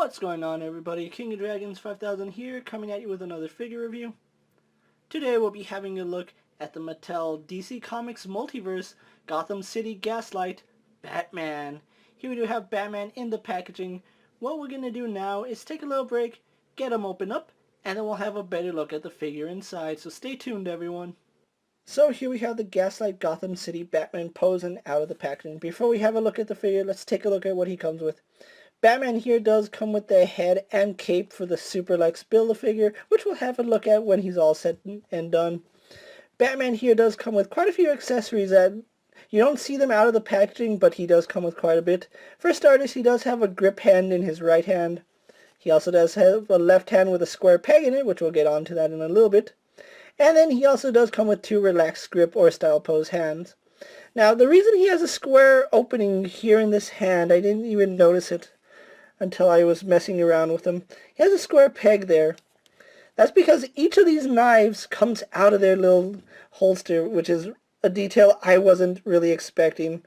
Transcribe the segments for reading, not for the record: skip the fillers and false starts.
What's going on, everybody? King of Dragons 5000 here, coming at you with another figure review. Today we'll be having a look at the Mattel DC Comics Multiverse Gotham City Gaslight Batman. Here we do have Batman in the packaging. What we're going to do now is take a little break, get him open up, and then we'll have a better look at the figure inside. So stay tuned, everyone. So here we have the Gaslight Gotham City Batman posing out of the packaging. Before we have a look at the figure, let's take a look at what he comes with. Batman here does come with the head and cape for the Super Lex Build-A-Figure, which we'll have a look at when he's all set and done. Batman here does come with quite a few accessories that you don't see them out of the packaging, but he does come with quite a bit. For starters, he does have a grip hand in his right hand. He also does have a left hand with a square peg in it, which we'll get onto that in a little bit. And then he also does come with two relaxed grip or style pose hands. Now, the reason he has a square opening here in this hand, I didn't even notice it until I was messing around with them. He has a square peg there. That's because each of these knives comes out of their little holster, which is a detail I wasn't really expecting.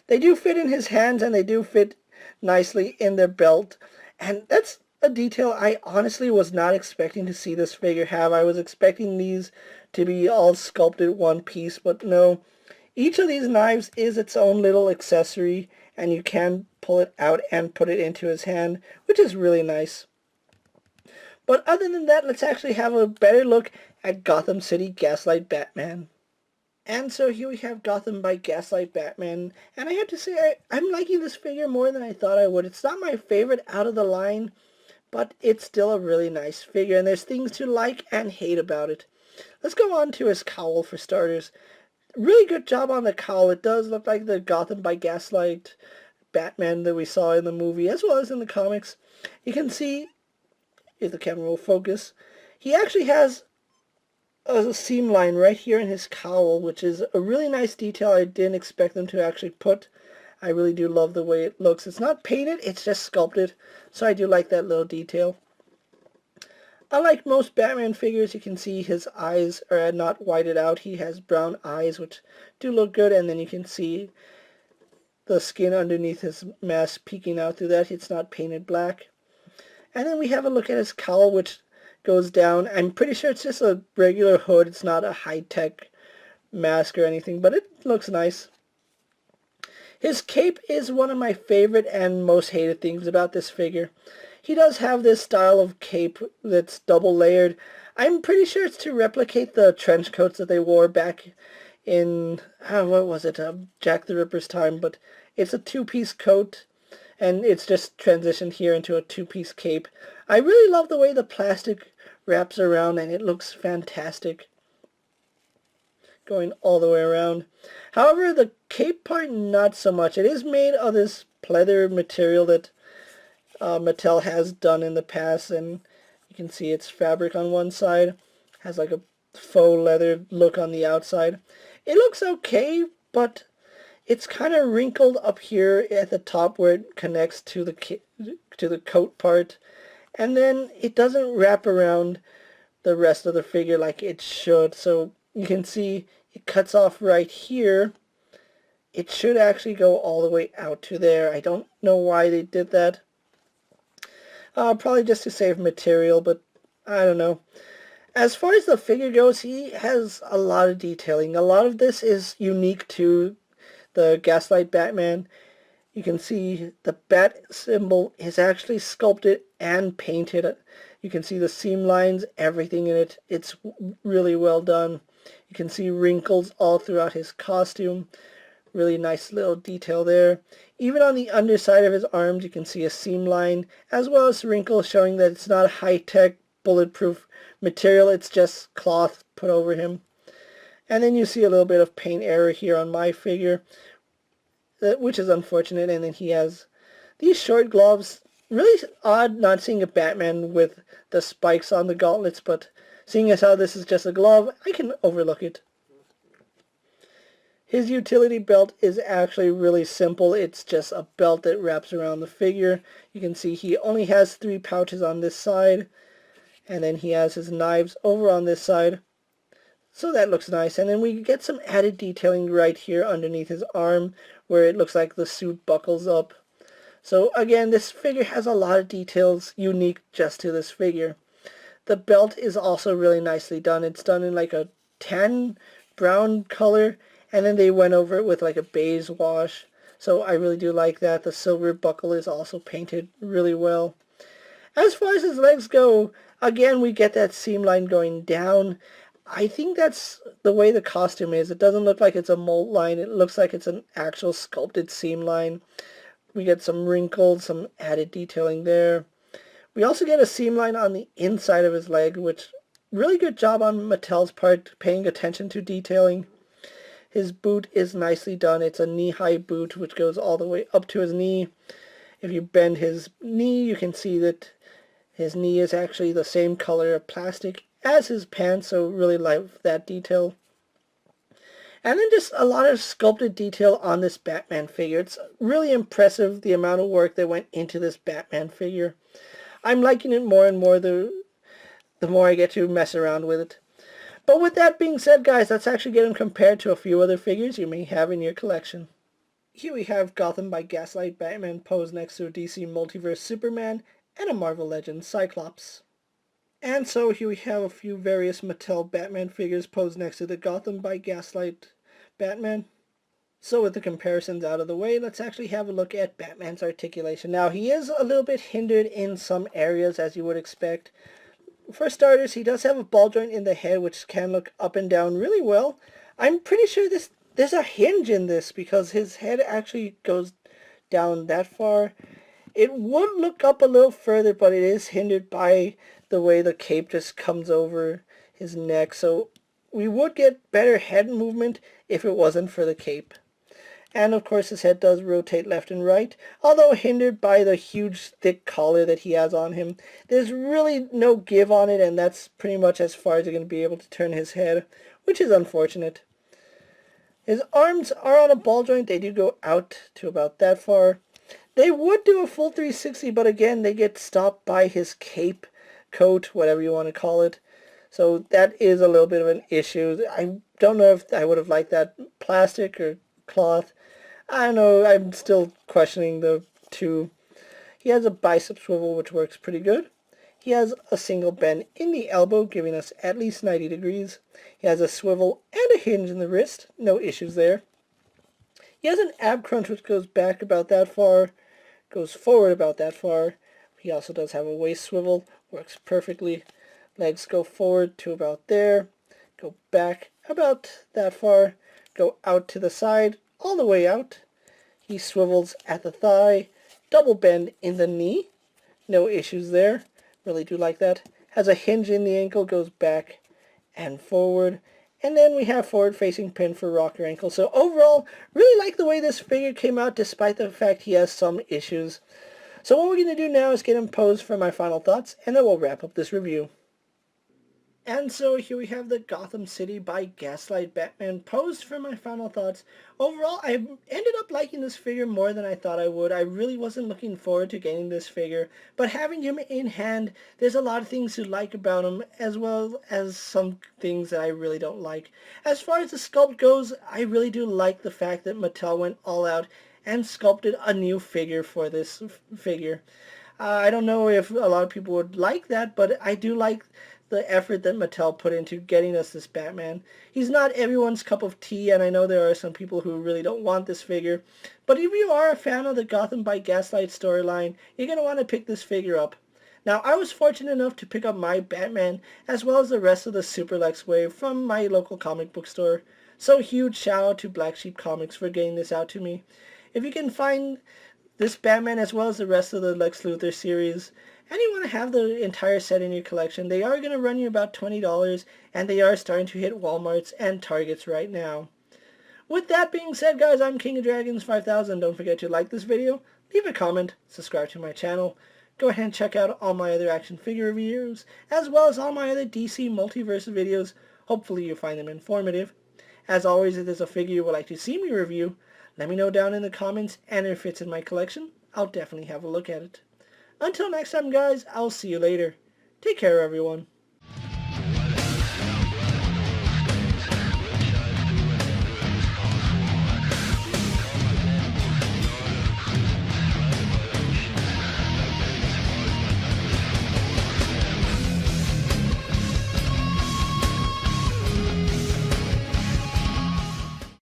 They do fit in his hands and they do fit nicely in their belt. And that's a detail I honestly was not expecting to see this figure have. I was expecting these to be all sculpted one piece, but no. Each of these knives is its own little accessory, and you can pull it out and put it into his hand, which is really nice. But other than that, let's actually have a better look at Gotham City Gaslight Batman. And so here we have Gotham by Gaslight Batman, and I have to say I'm liking this figure more than I thought I would. It's not my favorite out of the line, but it's still a really nice figure, and there's things to like and hate about it. Let's go on to his cowl for starters. Really good job on the cowl. It does look like the Gotham by Gaslight Batman that we saw in the movie, as well as in the comics. You can see, if the camera will focus, he actually has a seam line right here in his cowl, which is a really nice detail I didn't expect them to actually put. I really do love the way it looks. It's not painted, it's just sculpted, so I do like that little detail. Unlike most Batman figures, you can see his eyes are not whited out. He has brown eyes, which do look good, and then you can see the skin underneath his mask peeking out through that. It's not painted black. And then we have a look at his cowl, which goes down. I'm pretty sure it's just a regular hood. It's not a high-tech mask or anything, but it looks nice. His cape is one of my favorite and most hated things about this figure. He does have this style of cape that's double layered. I'm pretty sure it's to replicate the trench coats that they wore back in, what was it, Jack the Ripper's time, but it's a two-piece coat, and it's just transitioned here into a two-piece cape. I really love the way the plastic wraps around, and it looks fantastic, going all the way around. However, the cape part, not so much. It is made of this pleather material that Mattel has done in the past, and you can see its fabric on one side. Has like a faux leather look on the outside. It looks okay, but it's kind of wrinkled up here at the top where it connects to the coat part, and then it doesn't wrap around the rest of the figure like it should. So you can see it cuts off right here. It should actually go all the way out to there. I don't know why they did that. Probably just to save material, but I don't know. As far as the figure goes, he has a lot of detailing. A lot of this is unique to the Gaslight Batman. You can see the bat symbol is actually sculpted and painted. You can see the seam lines, everything in it. It's really well done. You can see wrinkles all throughout his costume. Really nice little detail there. Even on the underside of his arms, you can see a seam line, as well as wrinkles showing that it's not a high-tech, bulletproof material. It's just cloth put over him. And then you see a little bit of paint error here on my figure, which is unfortunate. And then he has these short gloves. Really odd not seeing a Batman with the spikes on the gauntlets, but seeing as how this is just a glove, I can overlook it. His utility belt is actually really simple. It's just a belt that wraps around the figure. You can see he only has 3 pouches on this side, and then he has his knives over on this side. So that looks nice. And then we get some added detailing right here underneath his arm, where it looks like the suit buckles up. So again, this figure has a lot of details unique just to this figure. The belt is also really nicely done. It's done in like a tan brown color, and then they went over it with like a beige wash. So I really do like that. The silver buckle is also painted really well. As far as his legs go, again we get that seam line going down. I think that's the way the costume is. It doesn't look like it's a mold line. It looks like it's an actual sculpted seam line. We get some wrinkles, some added detailing there. We also get a seam line on the inside of his leg, which really good job on Mattel's part paying attention to detailing. His boot is nicely done. It's a knee-high boot which goes all the way up to his knee. If you bend his knee, you can see that his knee is actually the same color of plastic as his pants, so really love that detail. And then just a lot of sculpted detail on this Batman figure. It's really impressive the amount of work that went into this Batman figure. I'm liking it more and more the more I get to mess around with it. But with that being said, guys, let's actually get him compared to a few other figures you may have in your collection. Here we have Gotham by Gaslight Batman posed next to a DC Multiverse Superman and a Marvel Legends Cyclops. And so here we have a few various Mattel Batman figures posed next to the Gotham by Gaslight Batman. So with the comparisons out of the way, let's actually have a look at Batman's articulation. Now, he is a little bit hindered in some areas, as you would expect. For starters, he does have a ball joint in the head, which can look up and down really well. I'm pretty sure there's a hinge in this, because his head actually goes down that far. It would look up a little further, but it is hindered by the way the cape just comes over his neck. So we would get better head movement if it wasn't for the cape. And of course his head does rotate left and right, although hindered by the huge thick collar that he has on him. There's really no give on it, and that's pretty much as far as you're going to be able to turn his head, which is unfortunate. His arms are on a ball joint. They do go out to about that far. They would do a full 360, but again, they get stopped by his cape, coat, whatever you want to call it. So that is a little bit of an issue. I don't know if I would have liked that plastic or cloth. I don't know, I'm still questioning the two. He has a bicep swivel, which works pretty good. He has a single bend in the elbow, giving us at least 90 degrees. He has a swivel and a hinge in the wrist. No issues there. He has an ab crunch, which goes back about that far, goes forward about that far. He also does have a waist swivel. Works perfectly. Legs go forward to about there. Go back about that far. Go out to the side, all the way out. He swivels at the thigh. Double bend in the knee. No issues there. Really do like that. Has a hinge in the ankle. Goes back and forward. And then we have forward-facing pin for rocker ankle. So overall, really like the way this figure came out, despite the fact he has some issues. So what we're going to do now is get him posed for my final thoughts, and then we'll wrap up this review. And so here we have the Gotham City by Gaslight Batman posed for my final thoughts. Overall, I ended up liking this figure more than I thought I would. I really wasn't looking forward to getting this figure, but having him in hand, there's a lot of things to like about him, as well as some things that I really don't like. As far as the sculpt goes, I really do like the fact that Mattel went all out and sculpted a new figure for this figure. I don't know if a lot of people would like that, but I do like the effort that Mattel put into getting us this Batman. He's not everyone's cup of tea, and I know there are some people who really don't want this figure, but if you are a fan of the Gotham by Gaslight storyline, you're going to want to pick this figure up. Now, I was fortunate enough to pick up my Batman, as well as the rest of the Super Lex wave from my local comic book store, so huge shout out to Black Sheep Comics for getting this out to me. If you can find this Batman as well as the rest of the Lex Luthor series, and you want to have the entire set in your collection, they are going to run you about $20, and they are starting to hit Walmarts and Targets right now. With that being said, guys, I'm KingofDragons 5000. Don't forget to like this video, leave a comment, subscribe to my channel. Go ahead and check out all my other action figure reviews, as well as all my other DC Multiverse videos. Hopefully you find them informative. As always, if there's a figure you would like to see me review, let me know down in the comments, and if it's in my collection, I'll definitely have a look at it. Until next time, guys, I'll see you later. Take care, everyone.